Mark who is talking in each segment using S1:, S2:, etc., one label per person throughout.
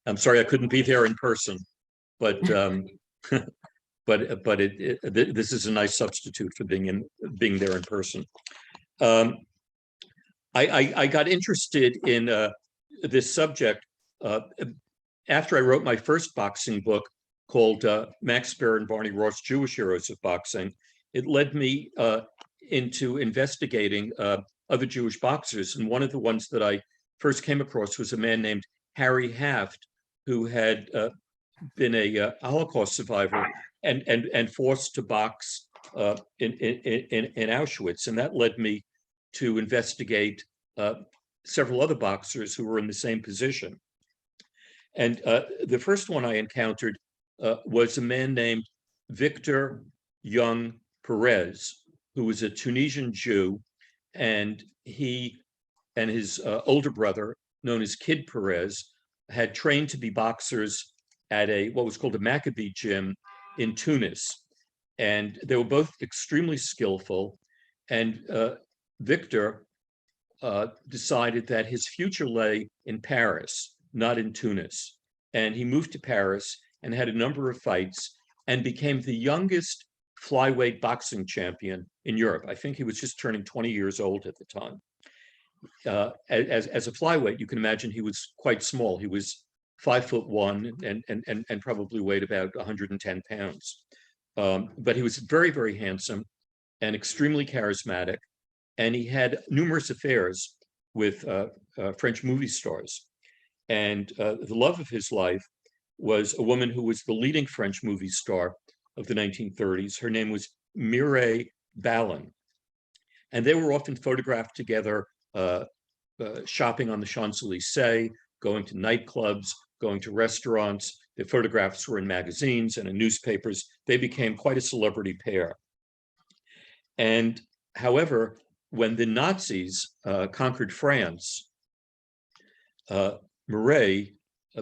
S1: I'm sorry I couldn't be there in person, but this is a nice substitute for being there in person. I got interested in this subject after I wrote my first boxing book called Max Baer and Barney Ross, Jewish Heroes of Boxing. It led me into investigating other Jewish boxers. And one of the ones that I first came across was a man named Harry Haft, who had been a Holocaust survivor and forced to box in Auschwitz. And that led me to investigate several other boxers who were in the same position. And the first one I encountered was a man named Victor Young Perez, who was a Tunisian Jew, and he and his older brother, known as Kid Perez, had trained to be boxers at what was called a Maccabee gym in Tunis. And they were both extremely skillful. And Victor decided that his future lay in Paris, not in Tunis. And he moved to Paris and had a number of fights and became the youngest flyweight boxing champion in Europe. I think he was just turning 20 years old at the time. As a flyweight, you can imagine he was quite small. He was 5'1" and probably weighed about 110 pounds. But he was very, very handsome and extremely charismatic. And he had numerous affairs with French movie stars. And the love of his life was a woman who was the leading French movie star of the 1930s. Her name was Mireille Ballin. And they were often photographed together, shopping on the Champs-Élysées, going to nightclubs, going to restaurants. Their photographs were in magazines and in newspapers. They became quite a celebrity pair. And however, when the Nazis conquered France, Mireille,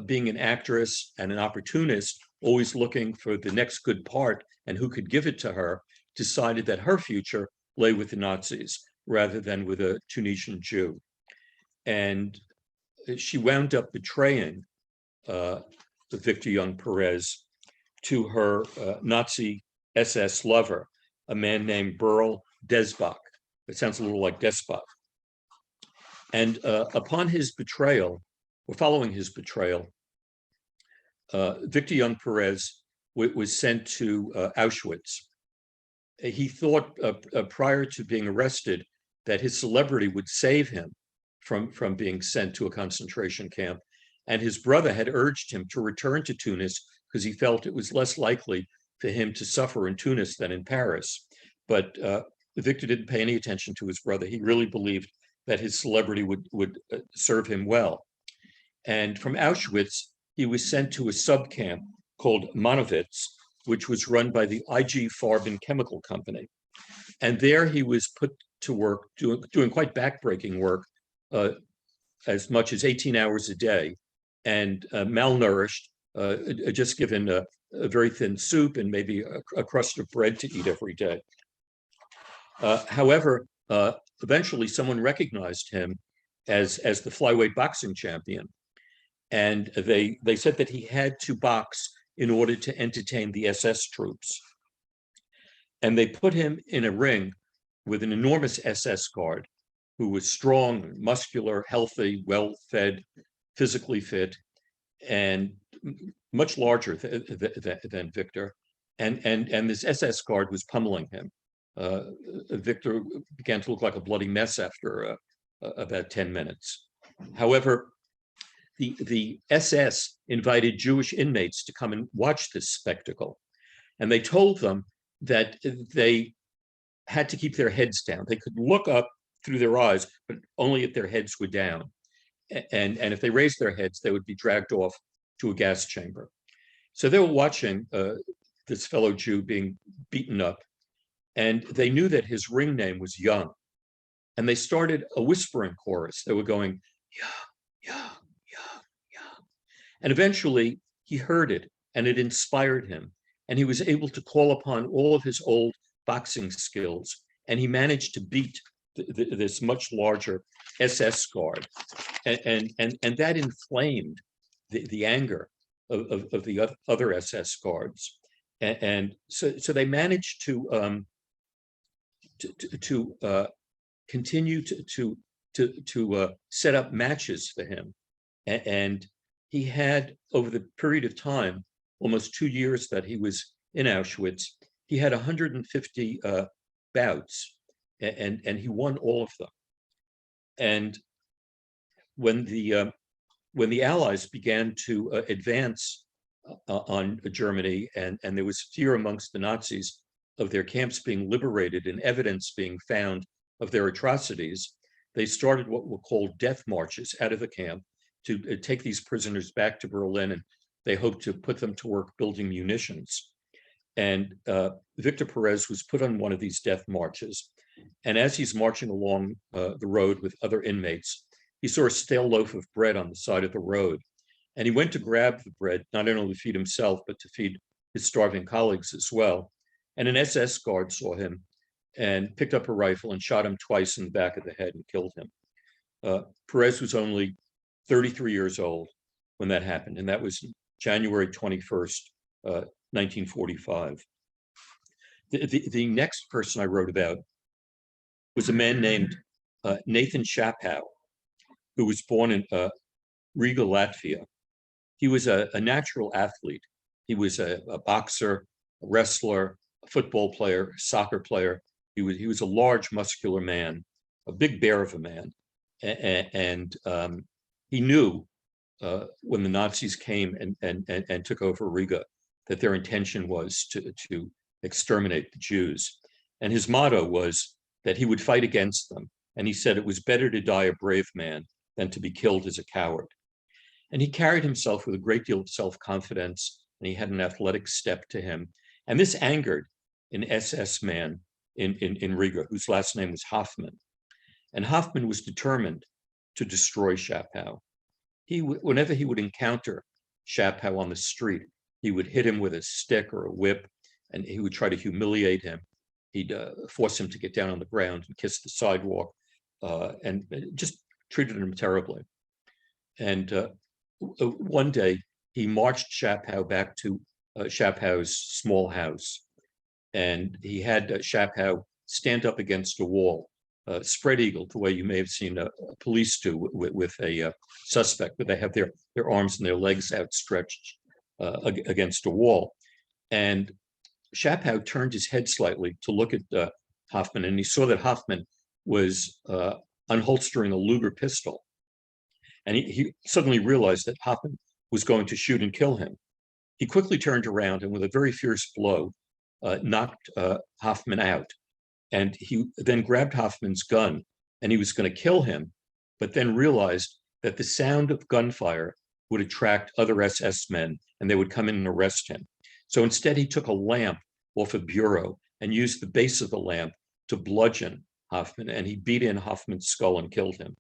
S1: being an actress and an opportunist, always looking for the next good part and who could give it to her, decided that her future lay with the Nazis rather than with a Tunisian Jew. And she wound up betraying Victor Young Perez to her Nazi SS lover, a man named Burl Desbach. It sounds a little like despot. And upon his betrayal, or following his betrayal, Victor Young Perez was sent to Auschwitz. He thought prior to being arrested that his celebrity would save him from being sent to a concentration camp. And his brother had urged him to return to Tunis because he felt it was less likely for him to suffer in Tunis than in Paris. But Victor didn't pay any attention to his brother. He really believed that his celebrity would serve him well. And from Auschwitz, he was sent to a sub-camp called Monowitz, which was run by the IG Farben Chemical Company. And there he was put to work doing quite backbreaking work, as much as 18 hours a day, and malnourished, just given a very thin soup and maybe a crust of bread to eat every day. However, eventually someone recognized him as the flyweight boxing champion. And they said that he had to box in order to entertain the SS troops. And they put him in a ring with an enormous SS guard who was strong, muscular, healthy, well-fed, physically fit, and much larger than Victor. And this SS guard was pummeling him. Victor began to look like a bloody mess after about 10 minutes. However, the SS invited Jewish inmates to come and watch this spectacle. And they told them that they had to keep their heads down. They could look up through their eyes, but only if their heads were down. And if they raised their heads, they would be dragged off to a gas chamber. So they were watching this fellow Jew being beaten up, and they knew that his ring name was Young. And they started a whispering chorus. They were going, Young, Young, Young, Young. And eventually he heard it, and it inspired him. And he was able to call upon all of his old boxing skills. And he managed to beat this much larger SS guard. And that inflamed the anger of the other SS guards, and so they managed to continue to set up matches for him, and he had, over the period of time, almost 2 years that he was in Auschwitz, he had 150 bouts, and he won all of them. And when the Allies began to advance on Germany, and there was fear amongst the Nazis of their camps being liberated and evidence being found of their atrocities, they started what were called death marches out of the camp to take these prisoners back to Berlin, and they hoped to put them to work building munitions. And Victor Perez was put on one of these death marches. And as he's marching along the road with other inmates, he saw a stale loaf of bread on the side of the road. And he went to grab the bread, not only to feed himself, but to feed his starving colleagues as well. And an SS guard saw him and picked up a rifle and shot him twice in the back of the head and killed him. Perez was only 33 years old when that happened, and that was January 21st, 1945. The next person I wrote about was a man named Nathan Shapow, who was born in Riga, Latvia. He was a natural athlete. He was a boxer, a wrestler, a football player, a soccer player. He was a large, muscular man, a big bear of a man, and he knew when the Nazis came and took over Riga that their intention was to exterminate the Jews. And his motto was that he would fight against them. And he said it was better to die a brave man than to be killed as a coward. And he carried himself with a great deal of self-confidence, and he had an athletic step to him. And this angered an SS man in Riga, whose last name was Hoffman. And Hoffman was determined to destroy Shapow. Whenever he would encounter Shapow on the street, he would hit him with a stick or a whip, and he would try to humiliate him. He'd force him to get down on the ground and kiss the sidewalk, and just treated him terribly. And one day, he marched Shapow back to Shapow's small house, and he had Shapow stand up against a wall, spread eagle, the way you may have seen police do with a suspect, but they have their arms and their legs outstretched against a wall. And Shapow turned his head slightly to look at Hoffman, and he saw that Hoffman was unholstering a Luger pistol. And he suddenly realized that Hoffman was going to shoot and kill him. He quickly turned around and with a very fierce blow, knocked Hoffman out. And he then grabbed Hoffman's gun and he was going to kill him, but then realized that the sound of gunfire would attract other SS men and they would come in and arrest him. So instead, he took a lamp off a bureau and used the base of the lamp to bludgeon Hoffman, and he beat in Hoffman's skull and killed him.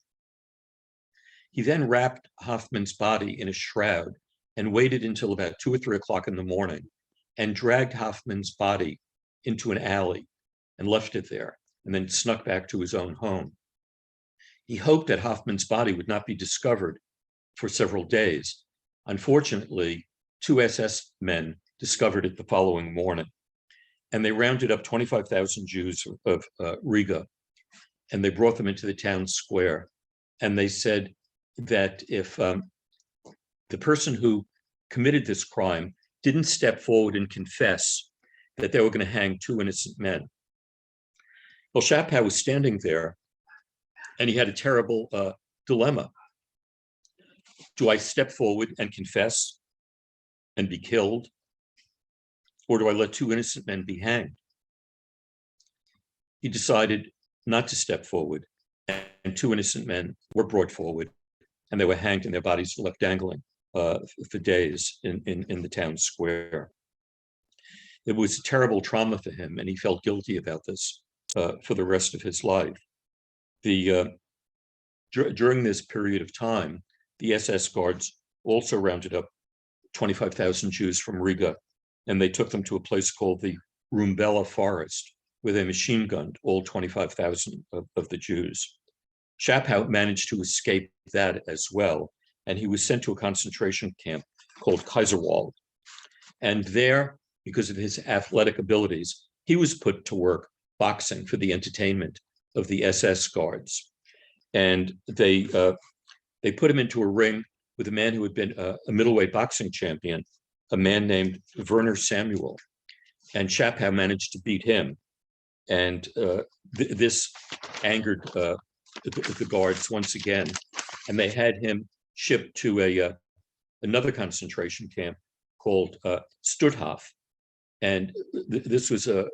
S1: He then wrapped Hoffman's body in a shroud and waited until about 2 or 3 o'clock in the morning and dragged Hoffman's body into an alley and left it there, and then snuck back to his own home. He hoped that Hoffman's body would not be discovered for several days. Unfortunately, 2 SS men discovered it the following morning, and they rounded up 25,000 Jews of Riga, and they brought them into the town square, and they said that if the person who committed this crime didn't step forward and confess, that they were going to hang 2 innocent men. Well, Shapow was standing there, and he had a terrible dilemma. Do I step forward and confess and be killed? Or do I let 2 innocent men be hanged? He decided not to step forward, and 2 innocent men were brought forward, and they were hanged and their bodies were left dangling for days in the town square. It was a terrible trauma for him, and he felt guilty about this for the rest of his life. During this period of time, the SS guards also rounded up 25,000 Jews from Riga, and they took them to a place called the Rumbela Forest, where they machine gunned all 25,000 of the Jews. Shapow managed to escape that as well, and he was sent to a concentration camp called Kaiserwald. And there, because of his athletic abilities, he was put to work boxing for the entertainment of the SS guards. And they put him into a ring with a man who had been a middleweight boxing champion, a man named Werner Samuel. And Schaphow managed to beat him. And this angered the guards once again. And they had him shipped to another concentration camp called Stutthof. And this was a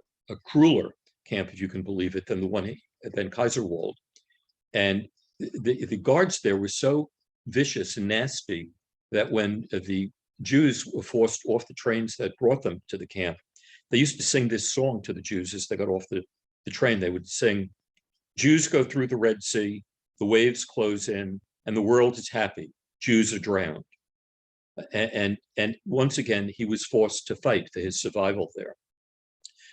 S1: crueler camp, if you can believe it, than the one than Kaiserwald. And the guards there were so vicious and nasty that when the Jews were forced off the trains that brought them to the camp, they used to sing this song to the Jews as they got off the train. They would sing, "Jews go through the Red Sea, the waves close in, and the world is happy. Jews are drowned." And once again, he was forced to fight for his survival there,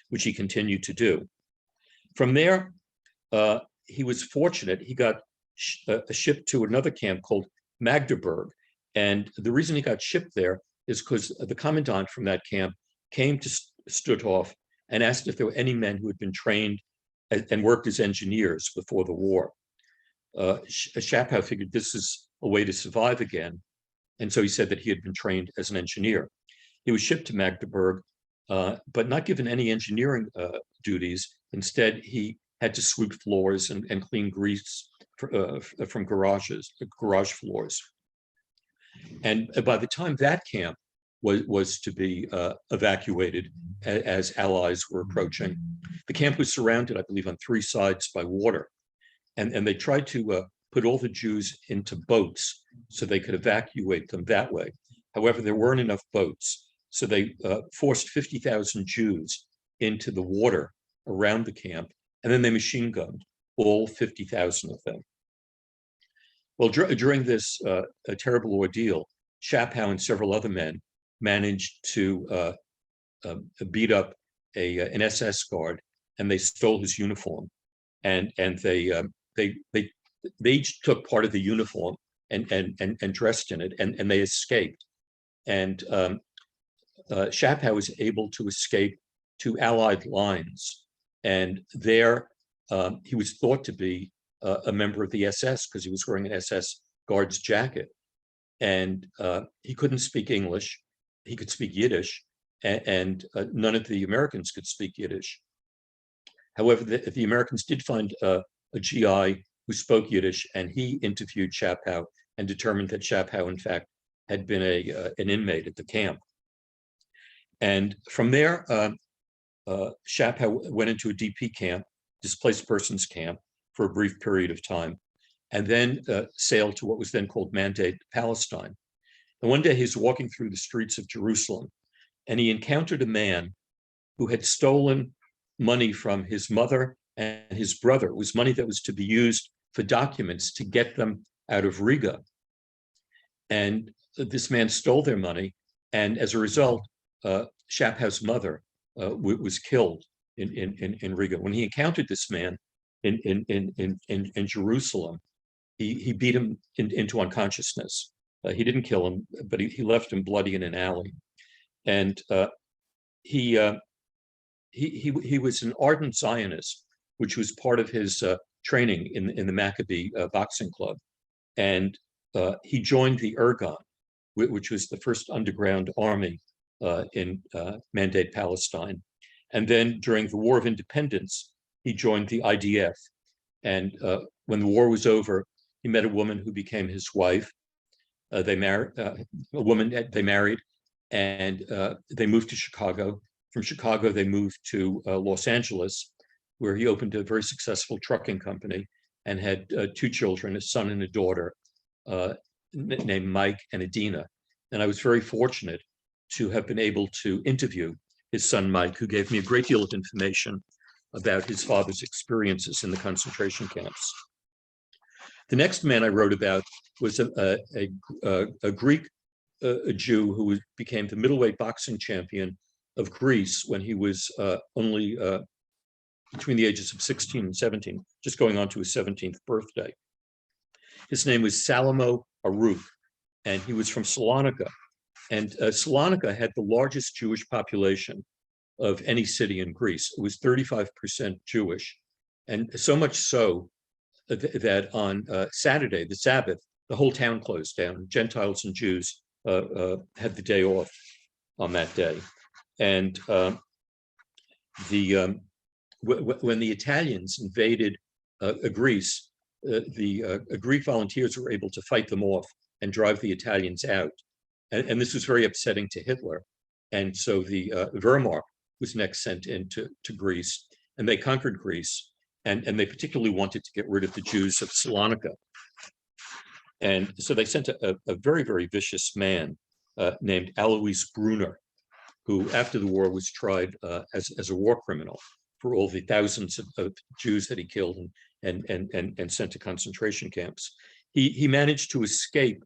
S1: which he continued to do. From there, he was fortunate. He got shipped to another camp called Magdeburg. And the reason he got shipped there is because the commandant from that camp came to Stutthof and asked if there were any men who had been trained and worked as engineers before the war. Schaphow figured this is a way to survive again. And so he said that he had been trained as an engineer. He was shipped to Magdeburg, but not given any engineering duties. Instead, he had to sweep floors and clean grease from garage floors. And by the time that camp was to be evacuated as Allies were approaching, the camp was surrounded, I believe, on 3 sides by water. And they tried to put all the Jews into boats so they could evacuate them that way. However, there weren't enough boats. So they forced 50,000 Jews into the water around the camp, and then they machine gunned all 50,000 of them. Well, during this terrible ordeal, Schaphow and several other men managed to beat up an SS guard, and they stole his uniform. And they each took part of the uniform and dressed in it, and they escaped. And Schaphow was able to escape to Allied lines. And there he was thought to be a member of the SS because he was wearing an SS guard's jacket. And he couldn't speak English. He could speak Yiddish, and none of the Americans could speak Yiddish. However, the Americans did find a GI who spoke Yiddish, and he interviewed Schaphow and determined that Schaphow, in fact, had been an inmate at the camp. And from there, Schaphow went into a DP camp, displaced persons camp, for a brief period of time, and then sailed to what was then called Mandate Palestine. And one day he was walking through the streets of Jerusalem, and he encountered a man who had stolen money from his mother and his brother. It was money that was to be used for documents to get them out of Riga. And this man stole their money, and as a result, Schaphow's mother was killed in Riga. When he encountered this man in Jerusalem, he beat him into unconsciousness. He didn't kill him, but he left him bloody in an alley. And he was an ardent Zionist, which was part of his training in the Maccabee boxing club. And he joined the Irgun, which was the first underground army in Mandate Palestine. And then during the War of Independence, he joined the IDF. And when the war was over, he met a woman who became his wife. They married, and they moved to Chicago. From Chicago, they moved to Los Angeles, where he opened a very successful trucking company and had 2 children, a son and a daughter, named Mike and Adina. And I was very fortunate to have been able to interview his son, Mike, who gave me a great deal of information about his father's experiences in the concentration camps. The next man I wrote about was a Greek Jew who became the middleweight boxing champion of Greece when he was only between the ages of 16 and 17, just going on to his 17th birthday. His name was Salamo Aruch, and he was from Salonika. And Salonika had the largest Jewish population of any city in Greece. It was 35% Jewish. And so much so that on Saturday, the Sabbath, the whole town closed down. Gentiles and Jews had the day off on that day. And when the Italians invaded Greece, the Greek volunteers were able to fight them off and drive the Italians out. And this was very upsetting to Hitler. And so the Wehrmacht was next sent into Greece, and they conquered Greece. And they particularly wanted to get rid of the Jews of Salonika. And so they sent a very, very vicious man named Alois Brunner, who after the war was tried as a war criminal for all the thousands of Jews that he killed and sent to concentration camps. He managed to escape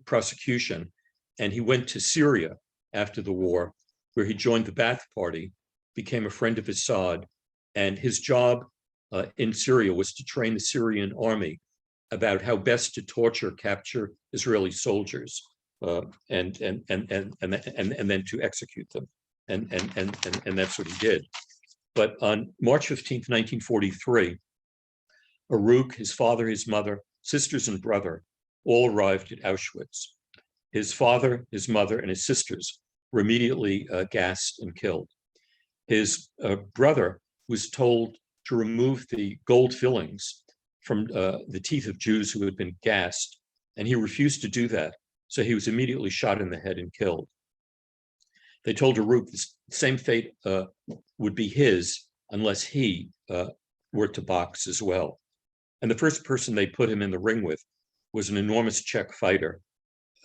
S1: prosecution, and he went to Syria after the war, where he joined the Ba'ath Party, became a friend of Assad, and his job in Syria was to train the Syrian army about how best to torture, capture Israeli soldiers, and then to execute them, and that's what he did. But on March 15th, 1943, Aruch, his father, his mother, sisters, and brother all arrived at Auschwitz. His father, his mother, and his sisters were immediately gassed and killed. His brother was told to remove the gold fillings from the teeth of Jews who had been gassed, and he refused to do that. So he was immediately shot in the head and killed. They told Aruch the same fate would be his unless he were to box as well. And the first person they put him in the ring with was an enormous Czech fighter,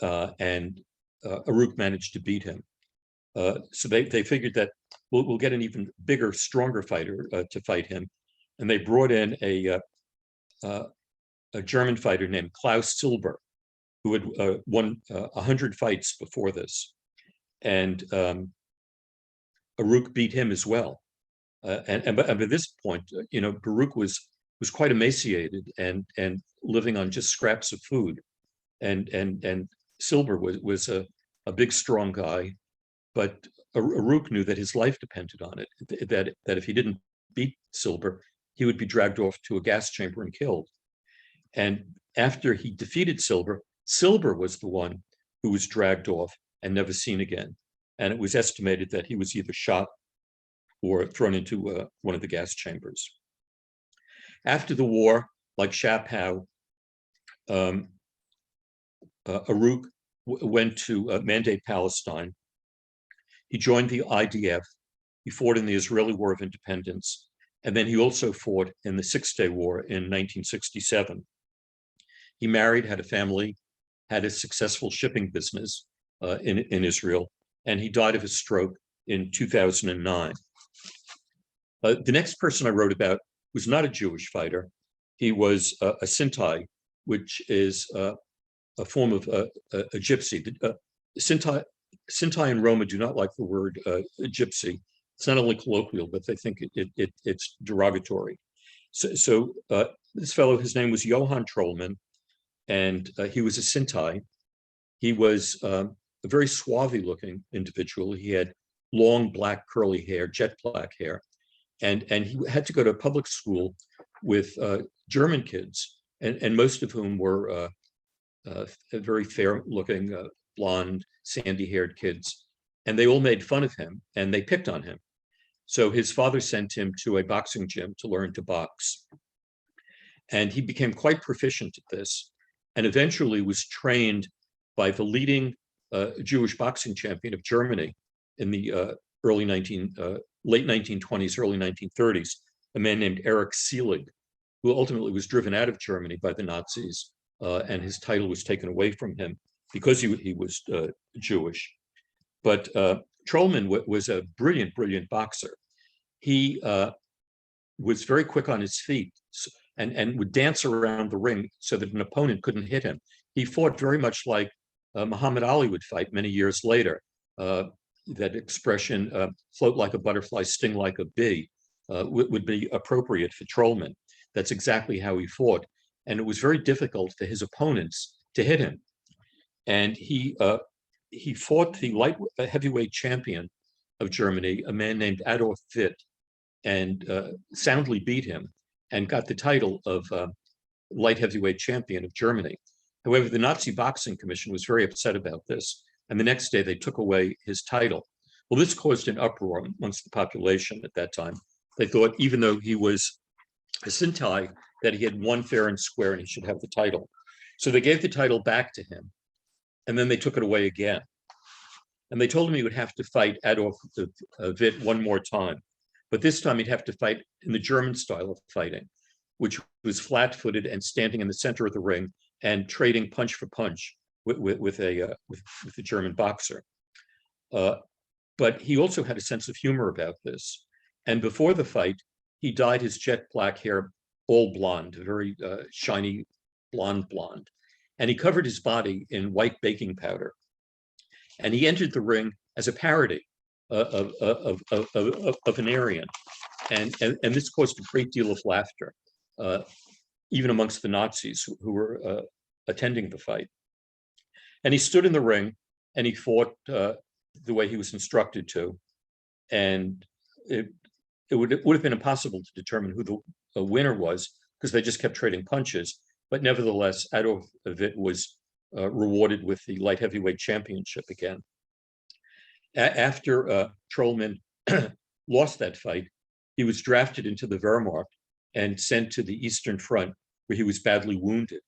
S1: and Aruch managed to beat him. So they figured that we'll get an even bigger, stronger fighter to fight him. And they brought in a German fighter named Klaus Silber, who had won 100 fights before this. And Baruch beat him as well. And by this point, Baruch was quite emaciated and living on just scraps of food. And Silber was a big, strong guy, but Aruch knew that his life depended on it, that if he didn't beat Silber, he would be dragged off to a gas chamber and killed. And after he defeated Silber, Silber was the one who was dragged off and never seen again. And it was estimated that he was either shot or thrown into one of the gas chambers. After the war, like Schapau, Aruch went to Mandate Palestine. He joined the IDF. He fought in the Israeli War of Independence. And then he also fought in the Six-Day War in 1967. He married, had a family, had a successful shipping business in Israel, and he died of a stroke in 2009. The next person I wrote about was not a Jewish fighter. He was a Sinti, which is a form of a gypsy. Sinti and Roma do not like the word gypsy. It's not only colloquial, but they think it's derogatory. So this fellow, his name was Johann Trollman, and he was a Sinti. He was a very swarthy looking individual. He had long black curly hair, jet black hair, and he had to go to public school with German kids, and most of whom were very fair looking, blonde, sandy haired kids. And they all made fun of him and they picked on him. So his father sent him to a boxing gym to learn to box. And he became quite proficient at this, and eventually was trained by the leading Jewish boxing champion of Germany in the late 1920s, early 1930s, a man named Erich Seelig, who ultimately was driven out of Germany by the Nazis, and his title was taken away from him because he was Jewish. But Trollman was a brilliant, brilliant boxer. He was very quick on his feet and would dance around the ring so that an opponent couldn't hit him. He fought very much like Muhammad Ali would fight many years later. That expression, float like a butterfly, sting like a bee, would be appropriate for Trollman. That's exactly how he fought. And it was very difficult for his opponents to hit him. and he fought the heavyweight champion of Germany, a man named Adolf Witt, and soundly beat him and got the title of light heavyweight champion of Germany. However, the Nazi Boxing Commission was very upset about this, and the next day they took away his title. Well, this caused an uproar amongst the population at that time. They thought, even though he was a Sintai, that he had won fair and square and he should have the title. So they gave the title back to him, and then they took it away again. And they told him he would have to fight Adolf Witt one more time. But this time he'd have to fight in the German style of fighting, which was flat-footed and standing in the center of the ring and trading punch for punch with a German boxer. But he also had a sense of humor about this. And before the fight, he dyed his jet black hair all blonde, very shiny blonde. And he covered his body in white baking powder. And he entered the ring as a parody of an Aryan. And this caused a great deal of laughter, even amongst the Nazis who were attending the fight. And he stood in the ring and he fought the way he was instructed to. And it would have been impossible to determine who the winner was because they just kept trading punches. But nevertheless, Adolf Witt was rewarded with the light heavyweight championship again. After Trollman lost that fight, he was drafted into the Wehrmacht and sent to the Eastern Front, where he was badly wounded.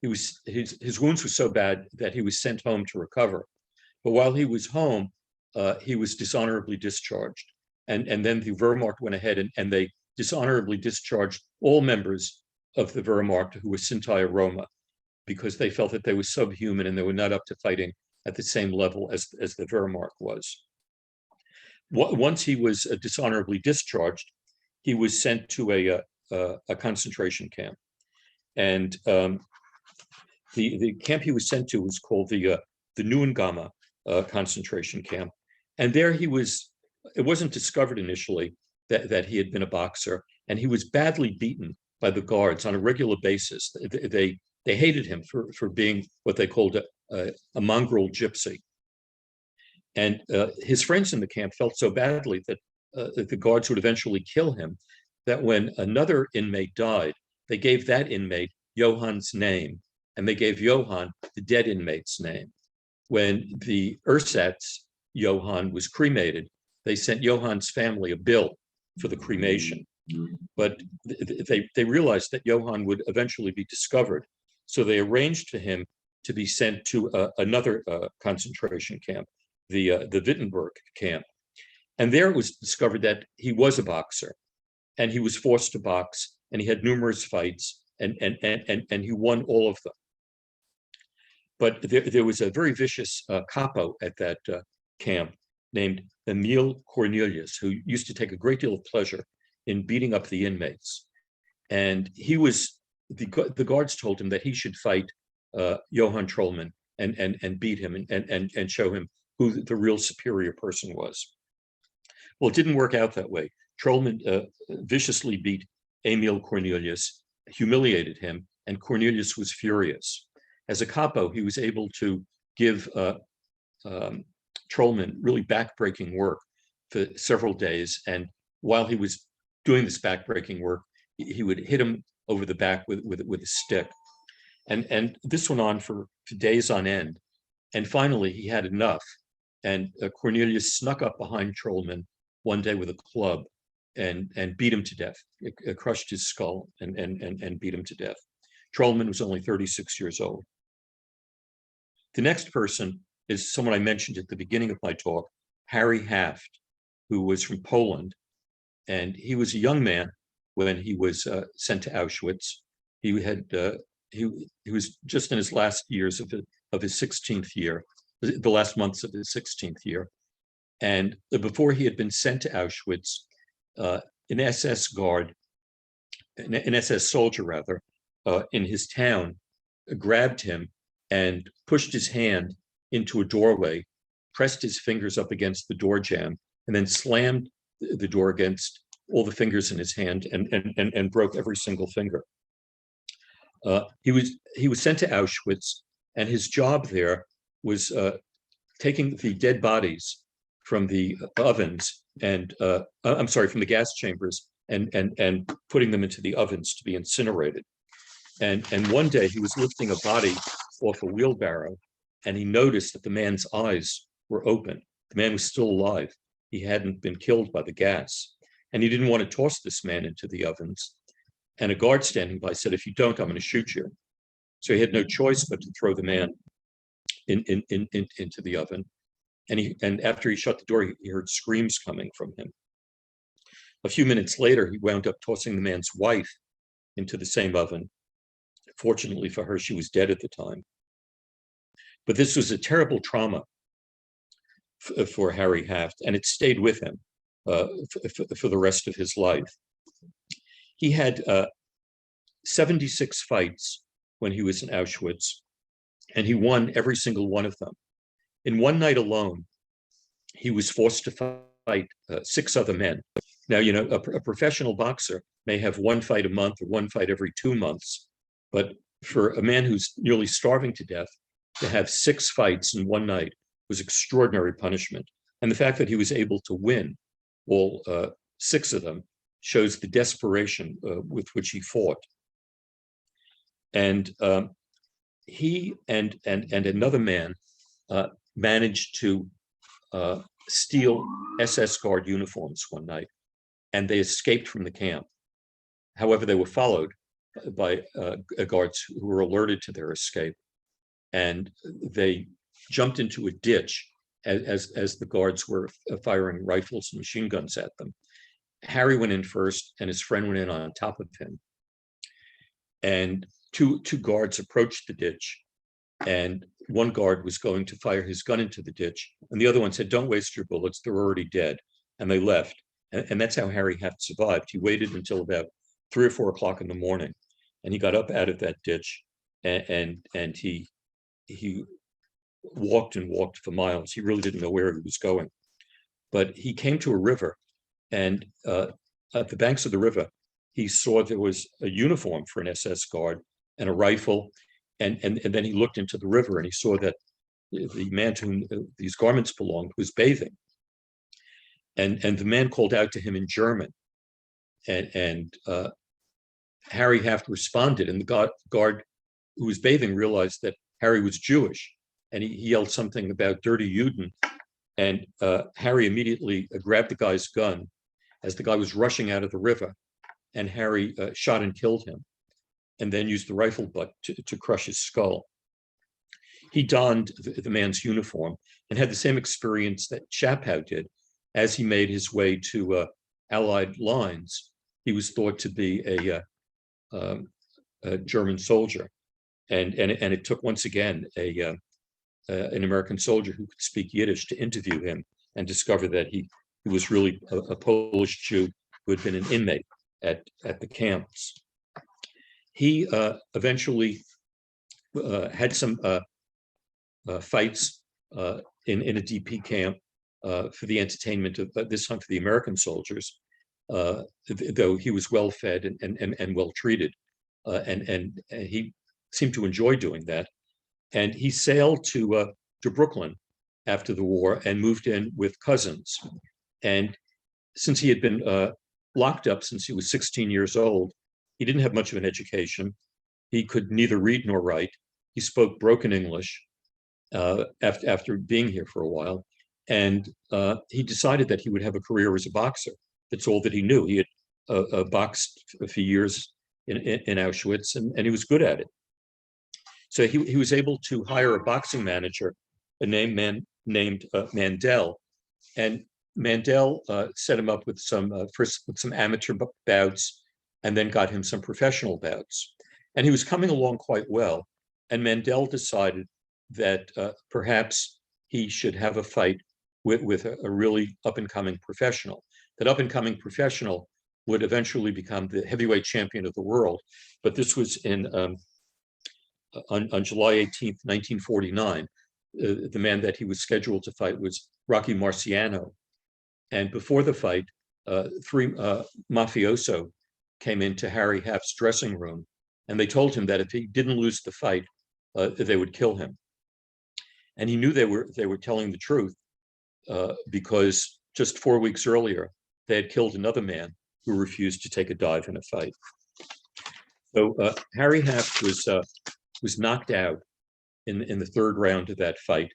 S1: His wounds were so bad that he was sent home to recover. But while he was home, he was dishonorably discharged. And then the Wehrmacht went ahead and they dishonorably discharged all members of the Wehrmacht who were Sinti Roma, because they felt that they were subhuman and they were not up to fighting at the same level as the Wehrmacht was. Once he was dishonorably discharged, he was sent to a concentration camp. And the camp he was sent to was called the Neuengamme concentration camp. And there it wasn't discovered initially that he had been a boxer, and he was badly beaten by the guards on a regular basis. They hated him for being what they called a mongrel gypsy. And his friends in the camp felt so badly that the guards would eventually kill him, that when another inmate died, they gave that inmate Johann's name, and they gave Johann the dead inmate's name. When the ersatz Johann was cremated, they sent Johann's family a bill for the cremation. But they realized that Johann would eventually be discovered. So they arranged for him to be sent to another concentration camp, the Wittenberg camp. And there it was discovered that he was a boxer, and he was forced to box, and he had numerous fights, and he won all of them. But there was a very vicious capo at that camp named Emil Cornelius, who used to take a great deal of pleasure in beating up the inmates. And the guards told him that he should fight Johann Trollman and beat him and show him who the real superior person was. Well, it didn't work out that way. Trollman viciously beat Emil Cornelius, humiliated him, and Cornelius was furious. As a capo, he was able to give Trollman really backbreaking work for several days. And while he was doing this backbreaking work, he would hit him over the back with a stick. And this went on for days on end. And finally, he had enough. And Cornelius snuck up behind Trollman one day with a club and beat him to death. It crushed his skull and beat him to death. Trollman was only 36 years old. The next person is someone I mentioned at the beginning of my talk, Harry Haft, who was from Poland. And he was a young man when he was sent to Auschwitz. He was just in his last years of his 16th year, the last months of his 16th year. And before he had been sent to Auschwitz, an SS guard, an SS soldier rather, in his town, grabbed him and pushed his hand into a doorway, pressed his fingers up against the door jamb, and then slammed the door against all the fingers in his hand and broke every single finger. He was sent to Auschwitz, And his job there was taking the dead bodies from the ovens and I'm sorry, from the gas chambers and putting them into the ovens to be incinerated. And one day he was lifting a body off a wheelbarrow, and he noticed that the man's eyes were open. The man was still alive. He hadn't been killed by the gas, and he didn't want to toss this man into the ovens. And a guard standing by said, "If you don't, I'm going to shoot you." So he had no choice but to throw the man into the oven. And after he shut the door, he heard screams coming from him. A few minutes later, he wound up tossing the man's wife into the same oven. Fortunately for her, she was dead at the time. But this was a terrible trauma for Harry Haft, and it stayed with him for the rest of his life. He had 76 fights when he was in Auschwitz, and he won every single one of them. In one night alone, he was forced to fight 6 other men. Now, you know, a professional boxer may have one fight a month or one fight every 2 months, but for a man who's nearly starving to death, to have 6 fights in one night was extraordinary punishment. And the fact that he was able to win all 6 of them shows the desperation with which he fought. And he and another man managed to steal SS guard uniforms one night, and they escaped from the camp. However, they were followed by guards who were alerted to their escape, and they jumped into a ditch as the guards were firing rifles and machine guns at them. Harry went in first, and his friend went in on top of him. And two guards approached the ditch, and one guard was going to fire his gun into the ditch, and the other one said, "Don't waste your bullets, they're already dead." And they left. And that's how Harry Haft survived. He waited until about 3 or 4 o'clock in the morning, and he got up out of that ditch, and he walked and walked for miles. He really didn't know where he was going. But he came to a river, and at the banks of the river, he saw there was a uniform for an SS guard and a rifle. And then he looked into the river, and he saw that the man to whom these garments belonged was bathing. And the man called out to him in German. And Harry Haft responded, and the guard who was bathing realized that Harry was Jewish. And he yelled something about dirty Juden. And Harry immediately grabbed the guy's gun as the guy was rushing out of the river. And Harry shot and killed him, and then used the rifle butt to crush his skull. He donned the man's uniform and had the same experience that Chapow did. As he made his way to Allied lines, he was thought to be a German soldier. And it took, once again, an American soldier who could speak Yiddish to interview him and discover that he was really a Polish Jew who had been an inmate at the camps. He eventually had some fights in a DP camp for the entertainment of, this time, for the American soldiers, though he was well fed and well treated, and he seemed to enjoy doing that. And he sailed to Brooklyn after the war and moved in with cousins. And since he had been locked up since he was 16 years old, he didn't have much of an education. He could neither read nor write. He spoke broken English after being here for a while. And he decided that he would have a career as a boxer. That's all that he knew. He had boxed for years in Auschwitz, and he was good at it. So he was able to hire a boxing manager, named Mandel. And Mandel set him up with some amateur bouts, and then got him some professional bouts. And he was coming along quite well. And Mandel decided that perhaps he should have a fight with a really up-and-coming professional. That up-and-coming professional would eventually become the heavyweight champion of the world. But this was on July 18th, 1949. The man that he was scheduled to fight was Rocky Marciano. And before the fight, 3 mafioso came into Harry Haft's dressing room, and they told him that if he didn't lose the fight, they would kill him. And he knew they were telling the truth because just 4 weeks earlier, they had killed another man who refused to take a dive in a fight. So Harry Haft was knocked out in the third round of that fight,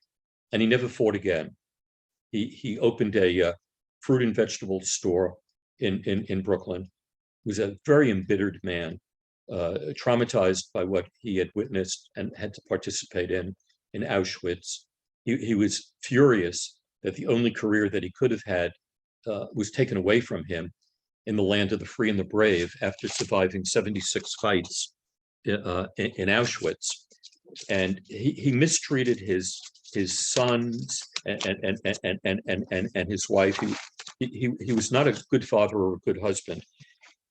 S1: and he never fought again. He opened a fruit and vegetable store in Brooklyn. He was a very embittered man, traumatized by what he had witnessed and had to participate in Auschwitz. He was furious that the only career that he could have had was taken away from him in the land of the free and the brave after surviving 76 fights in Auschwitz. And he mistreated his sons and his wife. He was not a good father or a good husband.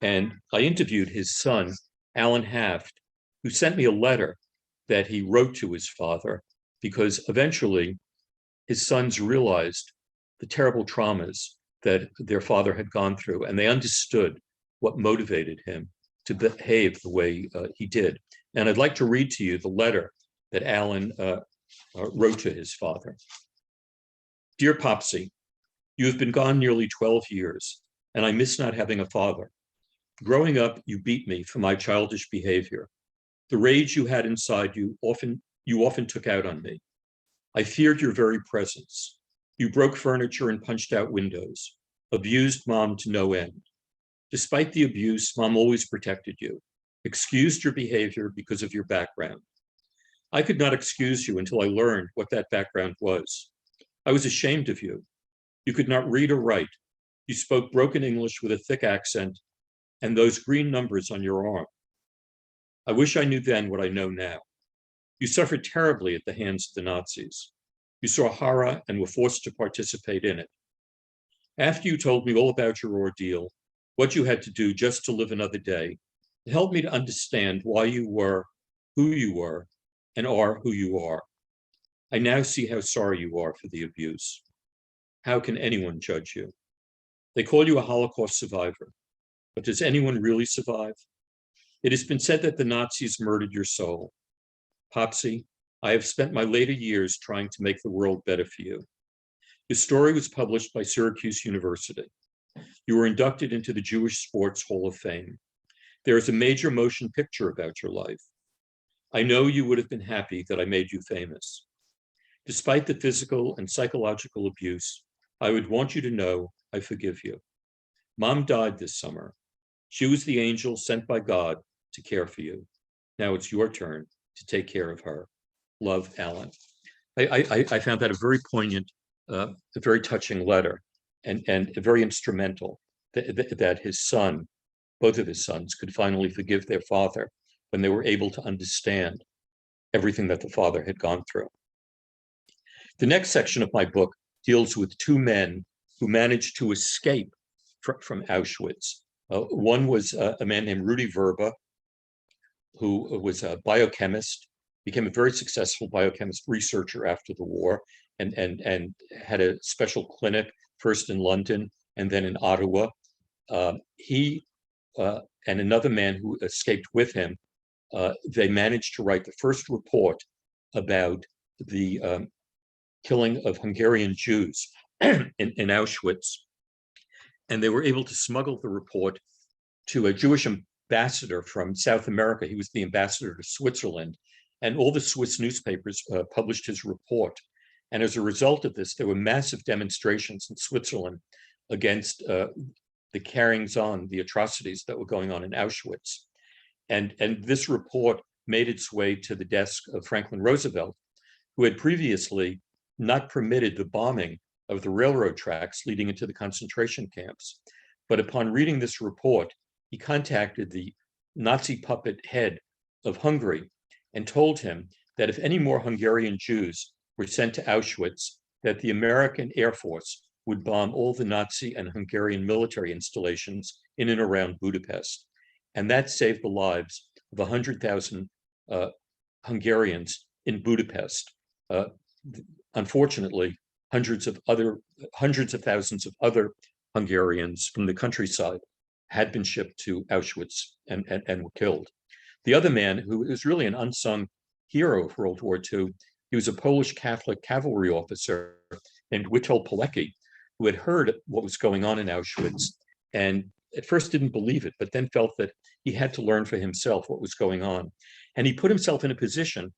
S1: And I interviewed his son, Alan Haft, who sent me a letter that he wrote to his father, because eventually his sons realized the terrible traumas that their father had gone through, and they understood what motivated him to behave the way he did. And I'd like to read to you the letter that Alan wrote to his father. Dear Popsy, you have been gone nearly 12 years, and I miss not having a father. Growing up, you beat me for my childish behavior. The rage you had inside you often took out on me. I feared your very presence. You broke furniture and punched out windows, abused Mom to no end. Despite the abuse, Mom always protected you, excused your behavior because of your background. I could not excuse you until I learned what that background was. I was ashamed of you. You could not read or write. You spoke broken English with a thick accent and those green numbers on your arm. I wish I knew then what I know now. You suffered terribly at the hands of the Nazis. You saw horror and were forced to participate in it. After you told me all about your ordeal, what you had to do just to live another day, it helped me to understand why you were who you were and are who you are. I now see how sorry you are for the abuse. How can anyone judge you? They call you a Holocaust survivor, but does anyone really survive? It has been said that the Nazis murdered your soul. Popsy, I have spent my later years trying to make the world better for you. The story was published by Syracuse University. You were inducted into the Jewish Sports Hall of Fame. There is a major motion picture about your life. I know you would have been happy that I made you famous. Despite the physical and psychological abuse, I would want you to know I forgive you. Mom died this summer. She was the angel sent by God to care for you. Now it's your turn to take care of her. Love, Alan. I found that a very poignant, a very touching letter, and very instrumental that his son, both of his sons, could finally forgive their father when they were able to understand everything that the father had gone through. The next section of my book deals with two men who managed to escape from Auschwitz. One was a man named Rudy Verba, who was a biochemist, became a very successful biochemist researcher after the war, and had a special clinic first in London and then in Ottawa. He and another man who escaped with him, they managed to write the first report about the killing of Hungarian Jews in Auschwitz. And they were able to smuggle the report to a Jewish ambassador from South America. He was the ambassador to Switzerland. And all the Swiss newspapers published his report. And as a result of this, there were massive demonstrations in Switzerland against the carryings on, the atrocities that were going on in Auschwitz. And this report made its way to the desk of Franklin Roosevelt, who had previously not permitted the bombing of the railroad tracks leading into the concentration camps. But upon reading this report, he contacted the Nazi puppet head of Hungary and told him that if any more Hungarian Jews were sent to Auschwitz, that the American Air Force would bomb all the Nazi and Hungarian military installations in and around Budapest. And that saved the lives of 100,000 Hungarians in Budapest. Unfortunately, hundreds of thousands of other Hungarians from the countryside had been shipped to Auschwitz and were killed. The other man, who is really an unsung hero of World War II. He was a Polish Catholic cavalry officer named Witold Pilecki, who had heard what was going on in Auschwitz and at first didn't believe it, but then felt that he had to learn for himself what was going on. And he put himself in a position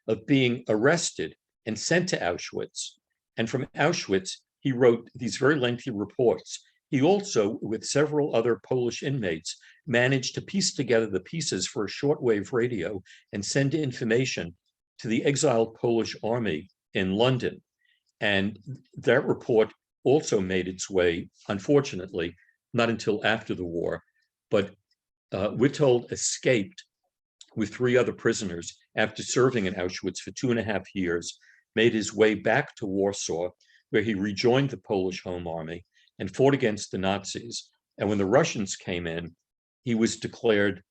S1: of being arrested and sent to Auschwitz. And from Auschwitz, he wrote these very lengthy reports. He also, with several other Polish inmates, managed to piece together the pieces for a shortwave radio and send information to the exiled Polish army in London. And that report also made its way, unfortunately, not until after the war, but Witold escaped with 3 other prisoners after serving in Auschwitz for 2.5 years, made his way back to Warsaw, where he rejoined the Polish Home Army and fought against the Nazis. And when the Russians came in, he was declared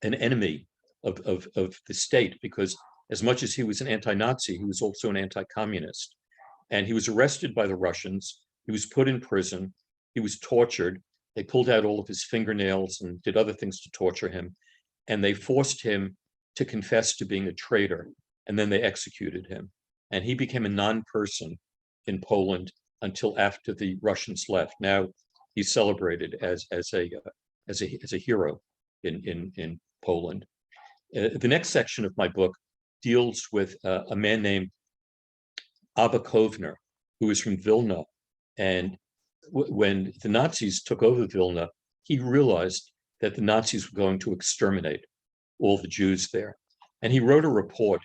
S1: an enemy of the state, because as much as he was an anti-Nazi, he was also an anti-communist. And he was arrested by the Russians. He was put in prison. He was tortured. They pulled out all of his fingernails and did other things to torture him. And they forced him to confess to being a traitor. And then they executed him. And he became a non-person in Poland until after the Russians left. Now he's celebrated as a hero in Poland. The next section of my book deals with a man named Abba Kovner, who is from Vilna. And when the Nazis took over Vilna, he realized that the Nazis were going to exterminate all the Jews there. And he wrote a report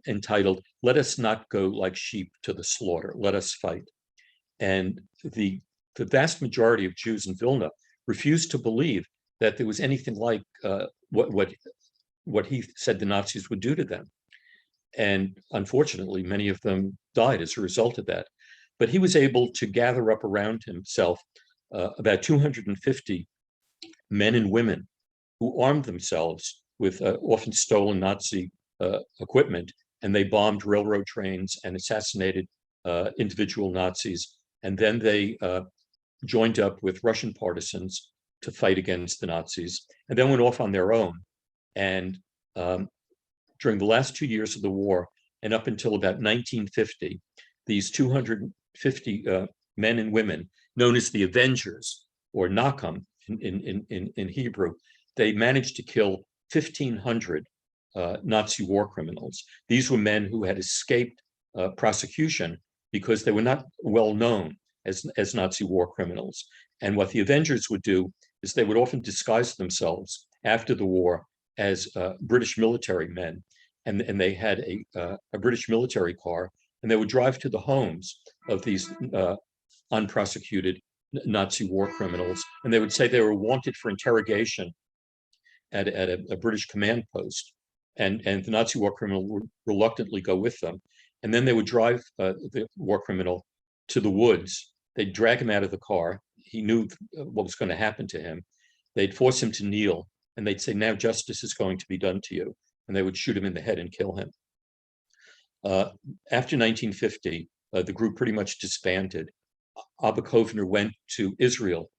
S1: entitled, "Let us not go like sheep to the slaughter, let us fight." And the vast majority of Jews in Vilna refused to believe that there was anything like what he said the Nazis would do to them. And unfortunately, many of them died as a result of that. But he was able to gather up around himself about 250 men and women who armed themselves with often stolen Nazi equipment, and they bombed railroad trains and assassinated individual Nazis. And then they joined up with Russian partisans to fight against the Nazis, and then went off on their own. And during the last 2 years of the war, and up until about 1950, these 250 men and women, known as the Avengers, or Nakam in Hebrew, they managed to kill 1,500 Nazi war criminals. These were men who had escaped prosecution because they were not well known as Nazi war criminals. And what the Avengers would do is they would often disguise themselves after the war as British military men. And they had a British military car, and they would drive to the homes of these unprosecuted Nazi war criminals. And they would say they were wanted for interrogation at a British command post. And the Nazi war criminal would reluctantly go with them. And then they would drive the war criminal to the woods. They'd drag him out of the car. He knew what was going to happen to him. They'd force him to kneel, and they'd say, "Now justice is going to be done to you." And they would shoot him in the head and kill him. After 1950, the group pretty much disbanded. Abba Kovner went to Israel.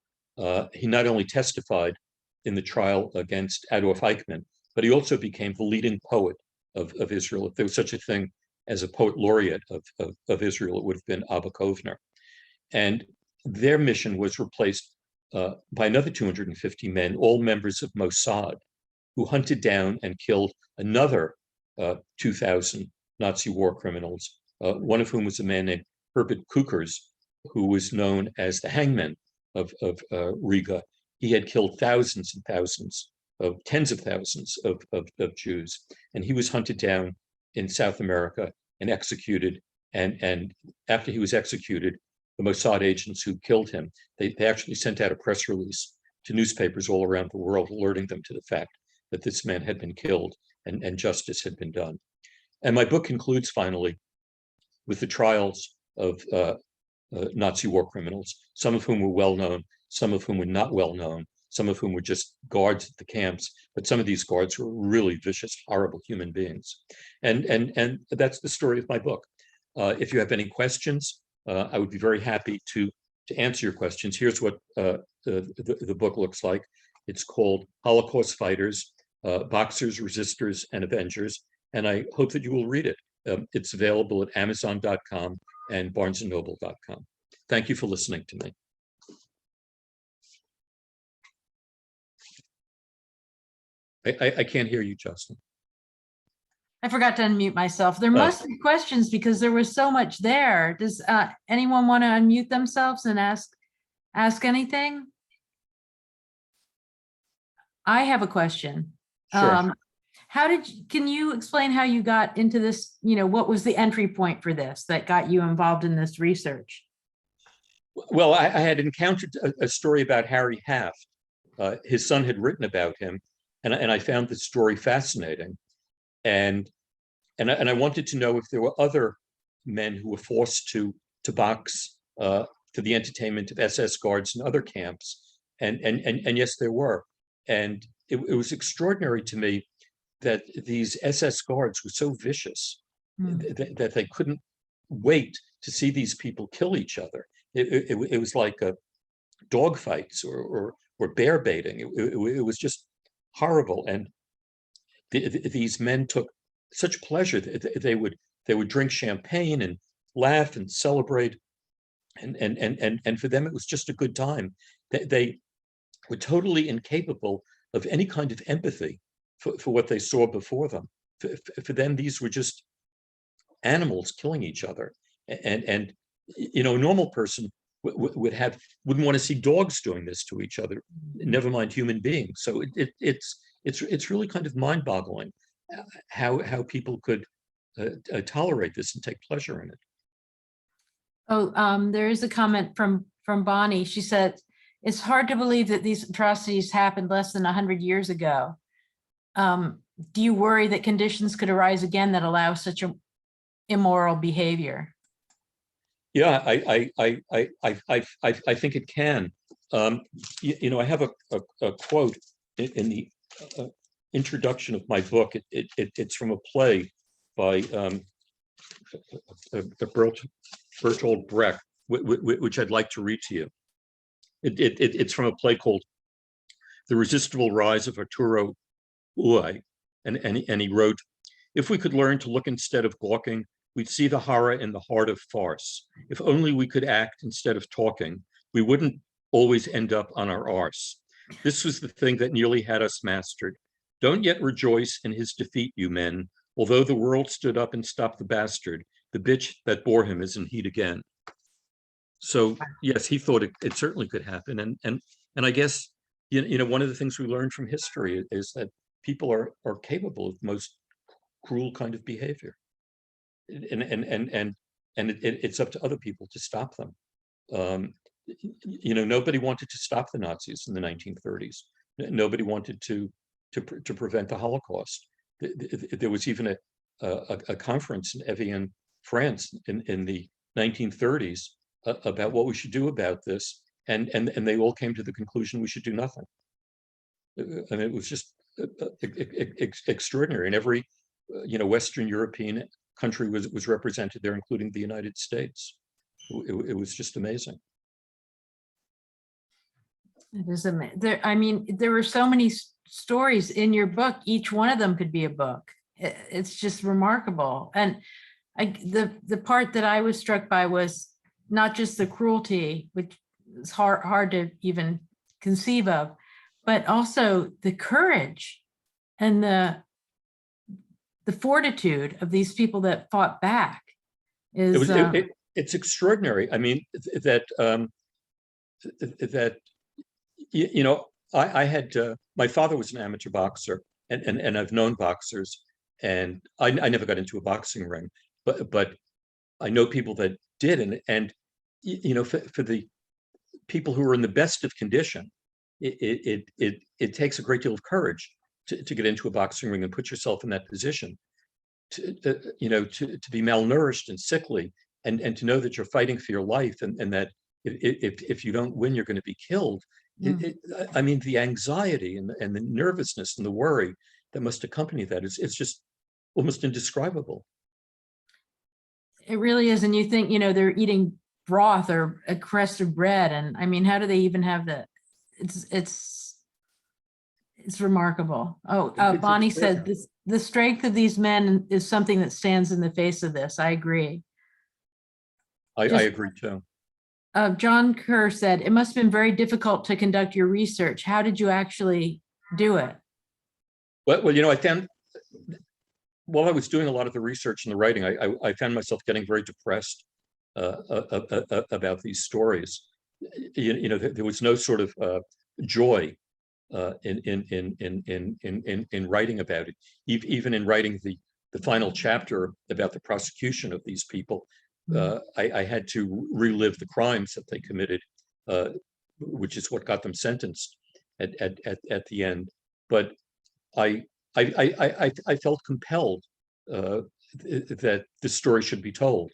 S1: He not only testified in the trial against Adolf Eichmann, but he also became the leading poet of Israel. If there was such a thing as a poet laureate of Israel, it would have been Abba Kovner. And their mission was replaced by another 250 men, all members of Mossad, who hunted down and killed another 2,000 Nazi war criminals, one of whom was a man named Herbert Kukers, who was known as the hangman of Riga. He had killed thousands and thousands of tens of thousands of Jews, and he was hunted down in South America and executed. And after he was executed, the Mossad agents who killed him, they actually sent out a press release to newspapers all around the world, alerting them to the fact that this man had been killed and justice had been done. And my book concludes finally with the trials of Nazi war criminals, some of whom were well known, some of whom were not well known, some of whom were just guards at the camps, but some of these guards were really vicious, horrible human beings. And that's the story of my book. If you have any questions, I would be very happy to answer your questions. Here's what the book looks like. It's called Holocaust Fighters, Boxers, Resistors, and Avengers, and I hope that you will read it. It's available at Amazon.com and BarnesandNoble.com. Thank you for listening to me. I can't hear you, Justin.
S2: I forgot to unmute myself. There must be questions because there was so much there. Does anyone want to unmute themselves and ask anything? I have a question.
S1: Sure.
S2: Can you explain how you got into this? What was the entry point for this that got you involved in this research?
S1: Well, I had encountered a story about Harry Haft. His son had written about him, and I found the story fascinating. And I wanted to know if there were other men who were forced to box to the entertainment of SS guards and other camps. And yes, there were. And it was extraordinary to me that these SS guards were so vicious that they couldn't wait to see these people kill each other. It was like dog fights or bear baiting. It was just horrible. And these men took such pleasure. They would drink champagne and laugh and celebrate, and for them it was just a good time. They were totally incapable of any kind of empathy for what they saw before them. For them, these were just animals killing each other. And a normal person wouldn't want to see dogs doing this to each other, never mind human beings. So it's really kind of mind-boggling how people could tolerate this and take pleasure in it.
S2: Oh, there is a comment from Bonnie. She said, it's hard to believe that these atrocities happened less than 100 years ago. Do you worry that conditions could arise again that allow such a immoral behavior?
S1: Yeah, I think it can. I have a quote in the introduction of my book. It's from a play by Bertolt Brecht, which I'd like to read to you. It's from a play called The Irresistible Rise of Arturo Ui, and he wrote, "If we could learn to look instead of gawking, we'd see the horror in the heart of farce. If only we could act instead of talking, we wouldn't always end up on our arse. This was the thing that nearly had us mastered. Don't yet rejoice in his defeat, you men. Although the world stood up and stopped the bastard, the bitch that bore him is in heat again." So yes, he thought it certainly could happen. And I guess, one of the things we learned from history is that people are capable of most cruel kind of behavior. And it's up to other people to stop them. Nobody wanted to stop the Nazis in the 1930s. Nobody wanted to prevent the Holocaust. There was even a conference in Evian, France, in the 1930s about what we should do about this, and they all came to the conclusion we should do nothing. And it was just extraordinary. And every Western European country was represented there, including the United States. It was just amazing.
S2: It is amazing. There were so many stories in your book. Each one of them could be a book. It's just remarkable. And the part that I was struck by was not just the cruelty, which is hard to even conceive of, but also the courage and the fortitude of these people that fought back.
S1: It's extraordinary. I mean, I had my father was an amateur boxer, and I've known boxers, and I never got into a boxing ring, but I know people that did, and for the people who are in the best of condition, it takes a great deal of courage to get into a boxing ring and put yourself in that position, to be malnourished and sickly, and to know that you're fighting for your life, and that if you don't win, you're going to be killed. I mean, the anxiety and the nervousness and the worry that must accompany that it's just almost indescribable.
S2: It really is. And you think, they're eating broth or a crust of bread. And I mean, how do they even have that? It's It's remarkable. Oh,
S1: It's
S2: Bonnie said
S1: extraordinary.
S2: this, the strength of these men is something that stands in the face of this. I agree.
S1: I
S2: Just
S1: agree too.
S2: John Kerr said, it must have been very difficult to conduct your research. How did you actually do it?
S1: Well, I found while I was doing a lot of the research and the writing, I found myself getting very depressed about these stories. There was no sort of joy in writing about it. Even in writing the final chapter about the prosecution of these people, I had to relive the crimes that they committed, which is what got them sentenced at the end. But I felt compelled that this story should be told,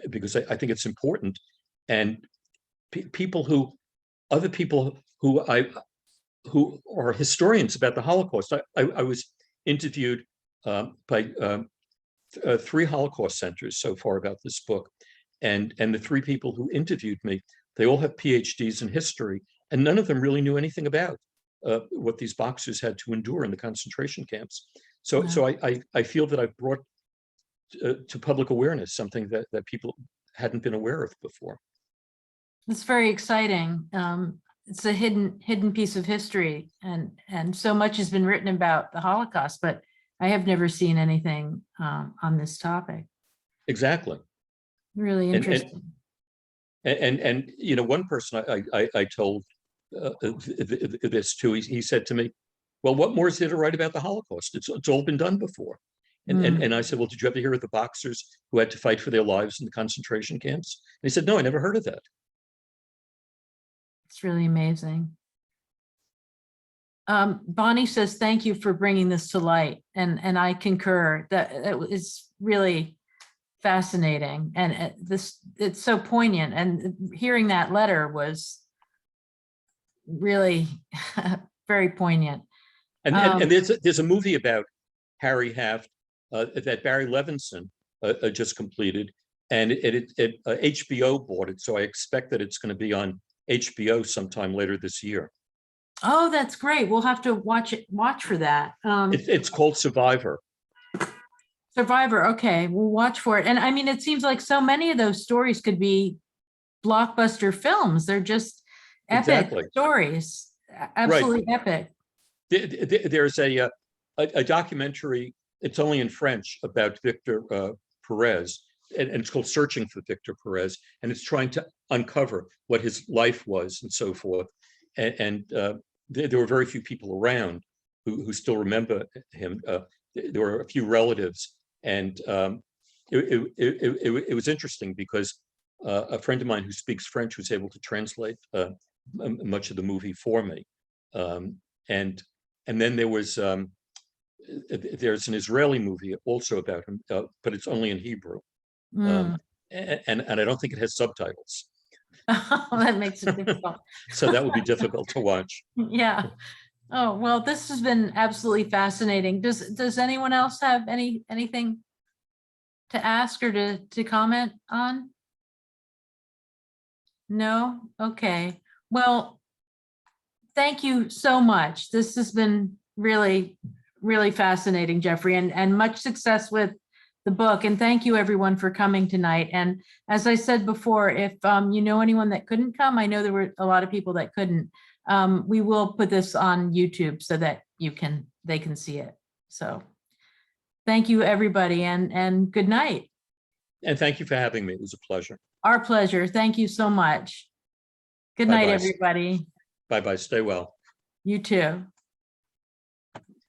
S1: because I think it's important, and other people who are historians about the Holocaust. I was interviewed by 3 Holocaust centers so far about this book, and the 3 people who interviewed me, they all have PhDs in history, and none of them really knew anything about what these boxers had to endure in the concentration camps. So I feel that I've brought to public awareness something that people hadn't been aware of before.
S2: It's very exciting. It's a hidden piece of history, and so much has been written about the Holocaust, but I have never seen anything on this topic.
S1: Exactly.
S2: Really interesting.
S1: And one person I told this to, he said to me, well, what more is there to write about the Holocaust? It's all been done before. And I said, well, did you ever hear of the boxers who had to fight for their lives in the concentration camps? And he said, no, I never heard of that.
S2: It's really amazing. Bonnie says, thank you for bringing this to light. And I concur that it is really fascinating. And it's so poignant. And hearing that letter was really very poignment.
S1: And there's a movie about Harry Haft that Barry Levinson just completed, and HBO bought it. So I expect that it's going to be on HBO sometime later this year.
S2: Oh, that's great. We'll have to watch for that.
S1: It's called Survivor.
S2: Survivor. Okay, we'll watch for it. And I mean, it seems like so many of those stories could be blockbuster films. They're just epic stories. Absolutely epic.
S1: There's a documentary. It's only in French about Victor Perez, and it's called Searching for Victor Perez, and it's trying to uncover what his life was and so forth. And there were very few people around who still remember him. There were a few relatives, and it was interesting because a friend of mine who speaks French was able to translate much of the movie for me. And then there's an Israeli movie also about him, but it's only in Hebrew, and I don't think it has subtitles.
S2: That makes it difficult.
S1: So that would be difficult to watch.
S2: Yeah. Oh, well, this has been absolutely fascinating. Does anyone else have anything to ask or to comment on? No? Okay. Well, thank you so much. This has been really, really fascinating, Jeffrey, and much success with the book. And thank you everyone for coming tonight. And as I said before, if you know anyone that couldn't come, I know there were a lot of people that couldn't. We will put this on YouTube so that they can see it. So thank you everybody, and good night.
S1: And thank you for having me. It was a pleasure.
S2: Our pleasure. Thank you so much. Good night, everybody.
S1: Bye-bye. Stay well.
S2: You too.